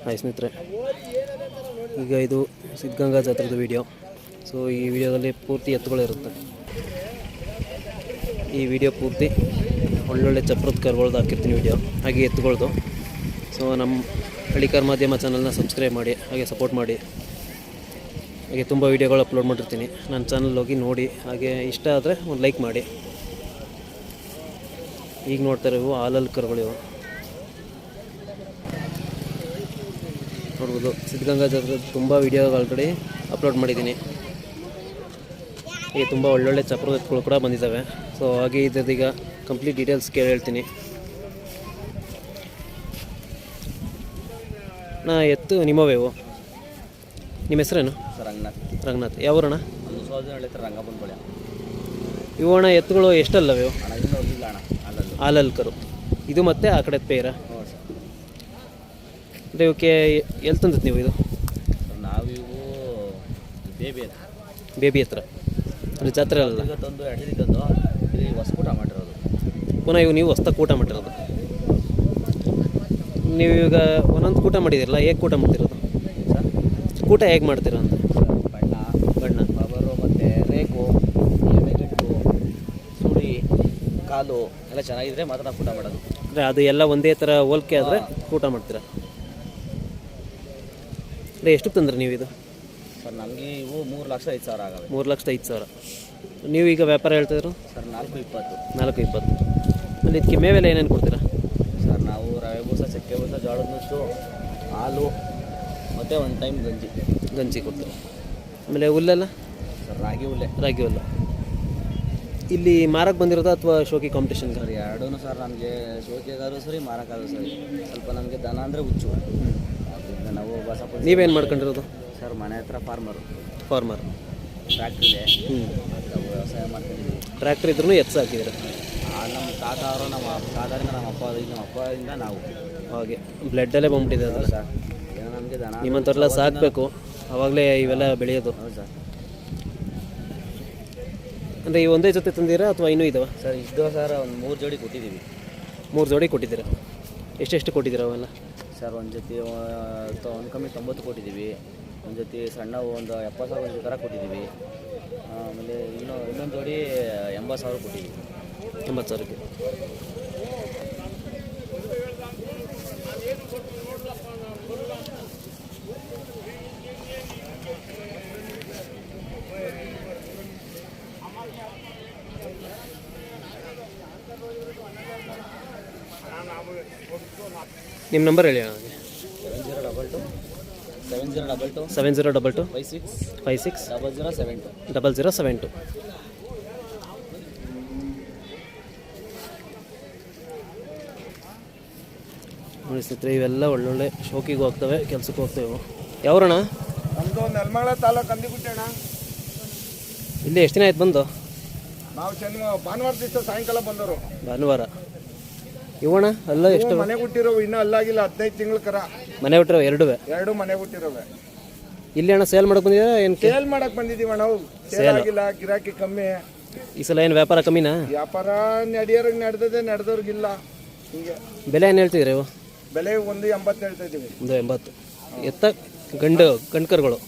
Hi ಸ್ನೇಹಿತರೆ, ಈಗ ಇದು ಸಿದ್ಧಗಂಗಾ ಜಾತ್ರೆದು ವಿಡಿಯೋ. ಸೊ ಈ ವಿಡಿಯೋದಲ್ಲಿ ಪೂರ್ತಿ ಎತ್ತುಗಳಿರುತ್ತೆ. ಈ ವಿಡಿಯೋ ಪೂರ್ತಿ ಒಳ್ಳೊಳ್ಳೆ ಚಪ್ರದ ಕರುಗಳ್ದು ಹಾಕಿರ್ತೀನಿ ವಿಡಿಯೋ, ಹಾಗೆ ಎತ್ತುಗಳ್ದು. ಸೊ ನಮ್ಮ ಹಳ್ಳಿಕಾರ್ ಮಾಧ್ಯಮ ಚಾನಲ್ನ ಸಬ್ಸ್ಕ್ರೈಬ್ ಮಾಡಿ, ಹಾಗೆ ಸಪೋರ್ಟ್ ಮಾಡಿ. ಹಾಗೆ ತುಂಬ ವೀಡಿಯೋಗಳು ಅಪ್ಲೋಡ್ ಮಾಡಿರ್ತೀನಿ, ನನ್ನ ಚಾನಲ್ ಹೋಗಿ ನೋಡಿ. ಹಾಗೆ ಇಷ್ಟ ಆದರೆ ಒಂದು ಲೈಕ್ ಮಾಡಿ. ಈಗ ನೋಡ್ತಾ ಇರೋ ಹಾಲಲ್ಲಿ ಕರುಗಳಿವು ನೋಡ್ಬೋದು. ಸಿದ್ಧಗಂಗಾ ಜಾತ್ರೆ ತುಂಬ ವೀಡಿಯೋಗಳು ಆಲ್ರೆಡಿ ಅಪ್ಲೋಡ್ ಮಾಡಿದ್ದೀನಿ. ಈಗ ತುಂಬ ಒಳ್ಳೊಳ್ಳೆ ಚಪ್ರದ ಎತ್ತುಗಳು ಕೂಡ ಬಂದಿದ್ದಾವೆ. ಸೊ ಹಾಗೆ ಇದ್ರದ್ದೀಗ ಕಂಪ್ಲೀಟ್ ಡೀಟೇಲ್ಸ್ ಹೇಳ್ತೀನಿ. ಎತ್ತು ನಿಮ್ಮವೇವು? ನಿಮ್ಮ ಹೆಸರೇನು? ರಂಗನಾಥ್. ಯಾವೂರಣ್ಣ? ಇವು ಅಣ್ಣ ಎತ್ತುಗಳು ಎಷ್ಟಲ್ಲವೆ? ಹಾಲಲ್ಲಿ ಕರು ಇದು ಮತ್ತೆ ಆ ಕಡೆ ಪೇರ. ಅಂದರೆ ಇವಕ್ಕೆ ಎಲ್ಲಿ ತಂದದ್ದು ನೀವು? ಇದು ನಾವಿವು ಬೇಬಿ ಹತ್ರ ಅಂದರೆ ಜಾತ್ರೆ ಅಲ್ಲ ತಂದು ತಂದು ಇಲ್ಲಿ ಹೊಸಕೂಟ ಮಾಡಿರೋದು. ಪುನಃ ಇವು ನೀವು ಹೊಸ್ದಾಗಿ ಕೂಟ ಮಾಡಿರೋದು. ನೀವು ಈಗ ಒಂದೊಂದು ಕೂಟ ಮಾಡಿದ್ದೀರಲ್ಲ, ಹೇಗೆ ಕೂಟ ಮಾಡ್ತಿರೋದು? ಕೂಟ ಹೇಗೆ ಮಾಡ್ತೀರ ಅಂತ? ಬಣ್ಣ ಬಬರು ಮತ್ತು ರೇಕು, ಎಲೆಗೆಟ್ಟು, ಸುಳಿ, ಕಾಲು ಎಲ್ಲ ಚೆನ್ನಾಗಿದ್ರೆ ಮಾತ್ರ ನಾವು ಕೂಟ ಮಾಡೋದು. ಅಂದರೆ ಅದು ಎಲ್ಲ ಒಂದೇ ಥರ ಹೋಲಿಕೆ ಆದರೆ ಕೂಟ ಮಾಡ್ತೀರಾ? ಅಂದರೆ ಎಷ್ಟಕ್ಕೆ ತಂದ್ರೆ ನೀವು ಇದು? ಸರ್ ನಮಗೆ ಇವು 3,05,000 ಆಗವೆ. 3,05,000. ನೀವು ಈಗ ವ್ಯಾಪಾರ ಹೇಳ್ತಿದ್ರು? ಸರ್ 4,20. 4,20. ಅಲ್ಲಿ ಇದಕ್ಕೆ ಮೇವೆಲ್ಲ ಏನೇನು ಕೊಡ್ತೀರಾ? ಸರ್ ನಾವು ರವೆ ಬೂಸ, ಚಕ್ಕೆ ಬೂಸ, ಜೋಳದ ನುಚ್ಚು, ಹಾಲು ಮತ್ತು ಒಂದು ಟೈಮ್ ಗಂಜಿ ಕೊಡ್ತೀರಾ. ಆಮೇಲೆ ಹುಲ್ಲೆಲ್ಲ? ಸರ್ ರಾಗಿ ಹುಲ್ಲು. ಇಲ್ಲಿ ಮಾರಕ್ಕೆ ಬಂದಿರೋದು ಅಥವಾ ಶೋಕಿ ಕಾಂಪಿಟೇಷನ್? ಸರ್ ಎರಡೂ ಸರ್. ನಮಗೆ ಶೋಕಿಗಾದ್ರು ಸರಿ, ಮಾರಕ್ಕಾದ್ರೂ ಸರಿ. ಸ್ವಲ್ಪ ನಮಗೆ ದನ ಅಂದರೆ ಹುಚ್ಚು. ನಾವು ಬಸಪ್ಪ. ನೀವೇನು ಮಾಡ್ಕೊಂಡಿರೋದು? ಸರ್ ಮನೆ ಹತ್ರ ಫಾರ್ಮರ್. ಟ್ರ್ಯಾಕ್ಟ್ರ್ ಇದೆ. ವ್ಯವಸಾಯ ಮಾಡ್ಕೊಂಡಿದ್ದೀವಿ. ಟ್ರ್ಯಾಕ್ಟ್ರ್ ಇದ್ರೂ ಎತ್ತು ಹಾಕಿದ್ದೀರ? ನಮ್ಮ ತಾತ ಅವರು, ನಮ್ಮ ತಾತರಿಂದ ನಮ್ಮ ಅಪ್ಪದಿಂದ ನಾವು ಹಾಗೆ ಬ್ಲಡ್ಡಲ್ಲೇ ಬಂದ್ಬಿಟ್ಟಿದೆ ಅದಲ್ಲ ಸರ್. ಏನೋ ನಮಗೆ ದನ ನಿಮ್ಮಂಥವ್ರೆಲ್ಲ ಸಾಕಬೇಕು, ಆವಾಗಲೇ ಇವೆಲ್ಲ ಬೆಳೆಯೋದು. ಹೌದು ಸರ್. ಅಂದರೆ ಈ ಒಂದೇ ಜೊತೆ ತಂದಿರಾ ಅಥವಾ ಇನ್ನೂ ಇದಾವೆ? ಸರ್ ಇದ್ದೋ ಸರ್, ಒಂದು 3 ಜೋಡಿ ಕೊಟ್ಟಿದ್ದೀವಿ. 3 ಜೋಡಿ ಕೊಟ್ಟಿದ್ದೀರಾ? ಎಷ್ಟು ಕೊಟ್ಟಿದ್ದೀರಾ ಅವೆಲ್ಲ? ಸರ್ ಒಂದು ಜೊತೆ ಒಂದು ಕಮ್ಮಿ 90 ಕೊಟ್ಟಿದ್ದೀವಿ. ಒಂದು ಜೊತೆ ಸಣ್ಣ ಒಂದು 70,000 ಥರ ಕೊಟ್ಟಿದ್ದೀವಿ. ಆಮೇಲೆ ಇನ್ನೊಂದು ಜೋಡಿ 80,000 ಕೊಟ್ಟಿದ್ದೀವಿ. 80,000ಕ್ಕೆ. ನಿಮ್ಮ ನಂಬರ್ ಹೇಳಿ ನನಗೆ. 7022 56 0072. ನೋಡಿ ಸ್ನೇಹಿತರೆ, ಇವೆಲ್ಲ ಒಳ್ಳೊಳ್ಳೆ ಶೋಕಿಗೆ ಹೋಗ್ತವೆ, ಕೆಲಸಕ್ಕೆ ಹೋಗ್ತವೆ. ಯಾವ್ರಣ್ಣ? ನಮ್ಮದು ನೆಲಮಂಗಲ ತಾಲೂಕು ಅಂದಿಗುಟ್ಟೆ ಅಣ್ಣ. ಇಲ್ಲಿ ಎಷ್ಟು ದಿನ ಆಯ್ತು ಬಂದು? ನಾವು ಭಾನುವಾರ ದಿವಸ ಸಾಯಂಕಾಲ ಬಂದವರು. ಭಾನುವಾರ. ಇವಣ್ಣ ಅಲ್ಲ ಎಷ್ಟು ಮನೆ ಹುಟ್ಟಿರೋ? ಇನ್ನೂ ಅಲ್ಲಾಗಿಲ್ಲ, 15 ತಿಂಗಳ ಕರ. ಮನೆ ಹುಟ್ಟಿರೋ? ಎರಡು ಮನೆ ಹುಟ್ಟಿರೋವೆ. ಇಲ್ಲಿ ಅಣ್ಣ ಸೇಲ್ ಮಾಡಕ್ಕೆ ಬಂದಿದ್ದೀರಾ? ಏನು ಸೇಲ್ ಮಾಡಕ್ಕೆ ಬಂದಿದ್ದೀವಿ ನಾವು. ಸೇಲ್ ಆಗಿಲ್ಲ, ಗಿರಾಕಿ ಕಮ್ಮಿ. ಈ ಸಲ ಏನು ವ್ಯಾಪಾರ ಕಮ್ಮಿನಾ? ವ್ಯಾಪಾರ ನಡೆಯೋರಿಗೆ ನಡೆದದೆ, ನಡೆದವ್ರಿಗಿಲ್ಲ. ಹೀಗೆ ಬೆಲೆ ಏನು ಹೇಳ್ತಿದ್ರಿ ಇವು? ಬೆಲೆ 1,80 ಹೇಳ್ತಾ ಇದ್ದೀವಿ. 1,80. ಎತ್ತ ಗಂಡು ಕರುಗಳು?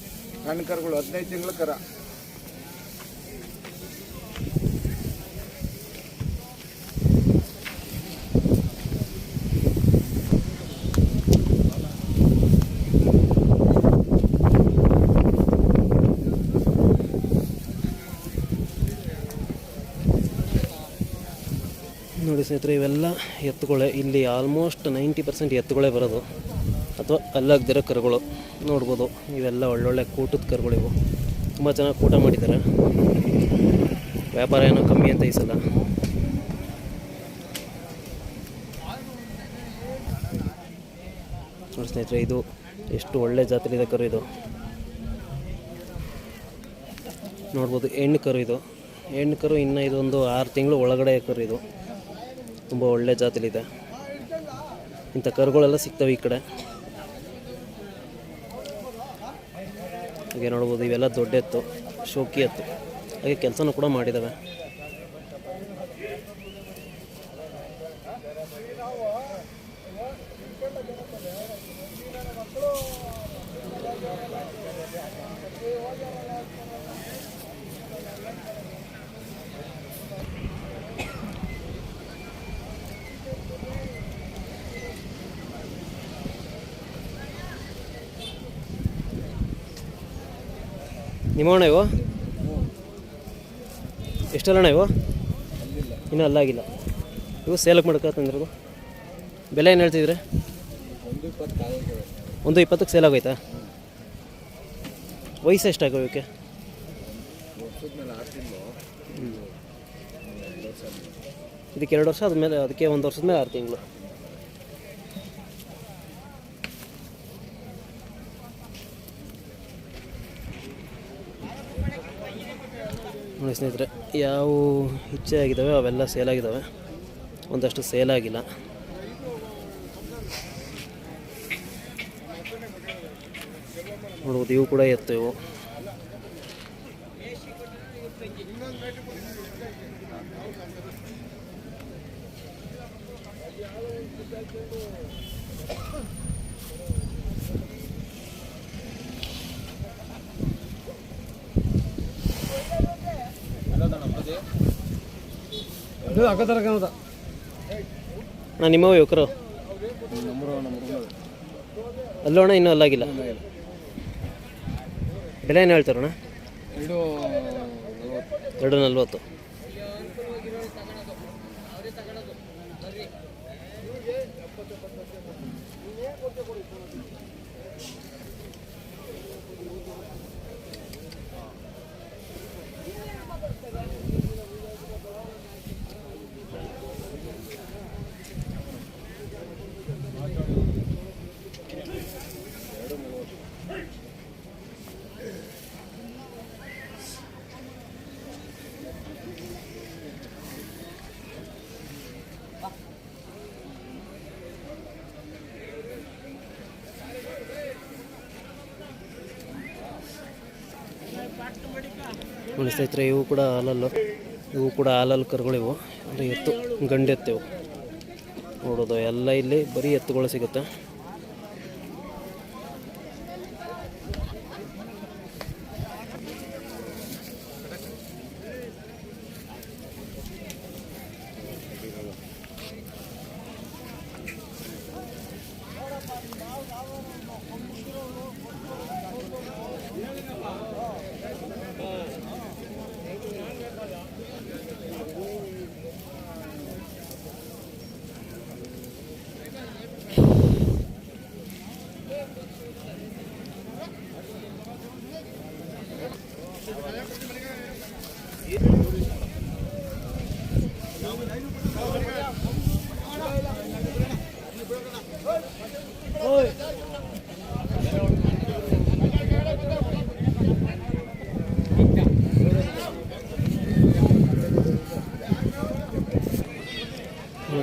ಗಂಡು ಕರುಗಳು 15 ತಿಂಗಳ ಕರ. ನೋಡಿ ಸ್ನೇಹಿತರೆ, ಇವೆಲ್ಲ ಎತ್ತುಗಳೇ. ಇಲ್ಲಿ ಆಲ್ಮೋಸ್ಟ್ 90% ಎತ್ತುಗಳೇ ಬರೋದು, ಅಥವಾ ಅಲ್ಲಾಗದಿರೋ ಕರುಗಳು ನೋಡ್ಬೋದು. ಇವೆಲ್ಲ ಒಳ್ಳೊಳ್ಳೆ ಕೂಟದ ಕರುಗಳು. ಇವು ತುಂಬ ಚೆನ್ನಾಗಿ ಕೂಟ ಮಾಡಿದ್ದಾರೆ. ವ್ಯಾಪಾರ ಏನೋ ಕಮ್ಮಿ ಅಂತ ಈ ಸಲ. ನೋಡಿ ಸ್ನೇಹಿತರೆ, ಇದು ಎಷ್ಟು ಒಳ್ಳೆ ಜಾತ್ರೆ ಕರು. ಇದು ನೋಡ್ಬೋದು, ಹೆಣ್ಣು ಕರು. ಇನ್ನು ಇದೊಂದು 6 ತಿಂಗಳು ಒಳಗಡೆ ಕರು. ಇದು ತುಂಬ ಒಳ್ಳೆ ಜಾತಿಲಿದೆ. ಇಂಥ ಕರುಗಳೆಲ್ಲ ಸಿಗ್ತವೆ ಈ ಕಡೆ. ಹಾಗೆ ನೋಡ್ಬೋದು, ಇವೆಲ್ಲ ದೊಡ್ಡ ಎತ್ತು, ಶೋಕಿ ಎತ್ತು. ಹಾಗೆ ಕೆಲಸನೂ ಕೂಡ ಮಾಡಿದ್ದಾವೆ. ನಿಮ್ಮವಣ ಇವು ಎಷ್ಟಲ್ಲಣ್ಣ ಇವು? ಇನ್ನೂ ಅಲ್ಲಾಗಿಲ್ಲ. ಇವು ಸೇಲಕ್ಕೆ ಮಾಡ್ಕೊತಂದ್ರದು ಬೆಲೆ ಏನು ಹೇಳ್ತಿದ್ರೆ? 120ಕ್ಕೆ ಸೇಲ್ ಆಗೋಯ್ತಾ? ವಯಸ್ಸು ಎಷ್ಟಾಗೋ ಇವಕ್ಕೆ? ಇದಕ್ಕೆ 2 ವರ್ಷ ಆದಮೇಲೆ, ಅದಕ್ಕೆ 1 ವರ್ಷದ ಮೇಲೆ 6 ತಿಂಗಳು. ನೋಡಿ ಸ್ನೇಹಿತರೆ, ಯಾವ ಇಚ್ಛೆ ಆಗಿದ್ದಾವೆ ಅವೆಲ್ಲ ಸೇಲ್ ಆಗಿದ್ದಾವೆ, ಒಂದಷ್ಟು ಸೇಲ್ ಆಗಿಲ್ಲ. ನೋಡ್ಬೋದು, ಇವು ಕೂಡ ಎತ್ತು. ಇವು ಅಣ್ಣ ನಿಮ್ಮವು ಯುವಕರು ಅಲ್ಲೋಣ, ಇನ್ನೂ ಅಲ್ಲಾಗಿಲ್ಲ. ಬೆಲೆ ಏನು ಹೇಳ್ತಾರಣ್ಣ? 240. ನೋಡಿ ಸ್ನೇಹಿತರೆ, ಇವು ಕೂಡ ಹಾಲಲ್ಲು. ಇವು ಕೂಡ ಹಾಲಲ್ಲಿ ಕರುಗಳಿವು, ಅಂದರೆ ಎತ್ತು, ಗಂಡೆತ್ತಿವು. ನೋಡೋದು ಎಲ್ಲ ಇಲ್ಲಿ ಬರೀ ಎತ್ತುಗಳು ಸಿಗುತ್ತೆ.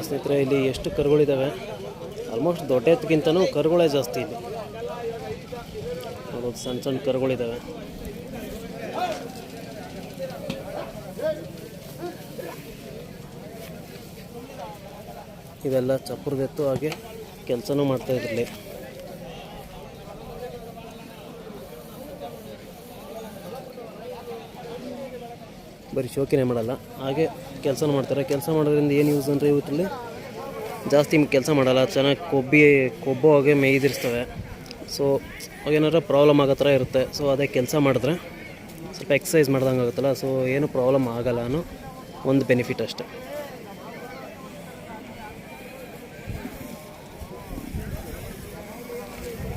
ಸ್ನೇಹಿತರೆ, ಇಲ್ಲಿ ಎಷ್ಟು ಕರುಗಳಿದ್ದಾವೆ, ಆಲ್ಮೋಸ್ಟ್ ದೊಡ್ಡ ಎತ್ತಿಗಿಂತನೂ ಕರುಗಳೇ ಜಾಸ್ತಿ ಇಲ್ಲಿ. ನೋಡೋದು ಸಣ್ಣ ಸಣ್ಣ ಕರುಗಳಿದ್ದಾವೆ. ಇವೆಲ್ಲ ಚಪ್ಪರದೆತ್ತು, ಹಾಗೆ ಕೆಲಸನೂ ಮಾಡ್ತಾಯಿದ್ರಲ್ಲಿ. ಬರೀ ಶೋಕಿನೇ ಮಾಡಲ್ಲ, ಹಾಗೆ ಕೆಲಸನೂ ಮಾಡ್ತಾರೆ. ಕೆಲಸ ಮಾಡೋದ್ರಿಂದ ಏನು ಯೂಸ್ ಅಂದರೆ ಇವತ್ತಲ್ಲಿ ಜಾಸ್ತಿ ಕೆಲಸ ಮಾಡಲ್ಲ, ಚೆನ್ನಾಗಿ ಕೊಬ್ಬು ಹಾಗೆ ಮೇಯ್ದಿರ್ತವೆ. ಸೊ ಅವಾಗೇನಾರ ಪ್ರಾಬ್ಲಮ್ ಆಗೋ ಥರ ಇರುತ್ತೆ. ಸೊ ಅದೇ ಕೆಲಸ ಮಾಡಿದ್ರೆ ಸ್ವಲ್ಪ ಎಕ್ಸಸೈಸ್ ಮಾಡ್ದಂಗೆ ಆಗುತ್ತಲ್ಲ, ಸೊ ಏನು ಪ್ರಾಬ್ಲಮ್ ಆಗಲ್ಲ ಅನ್ನೋ ಒಂದು ಬೆನಿಫಿಟ್ ಅಷ್ಟೆ.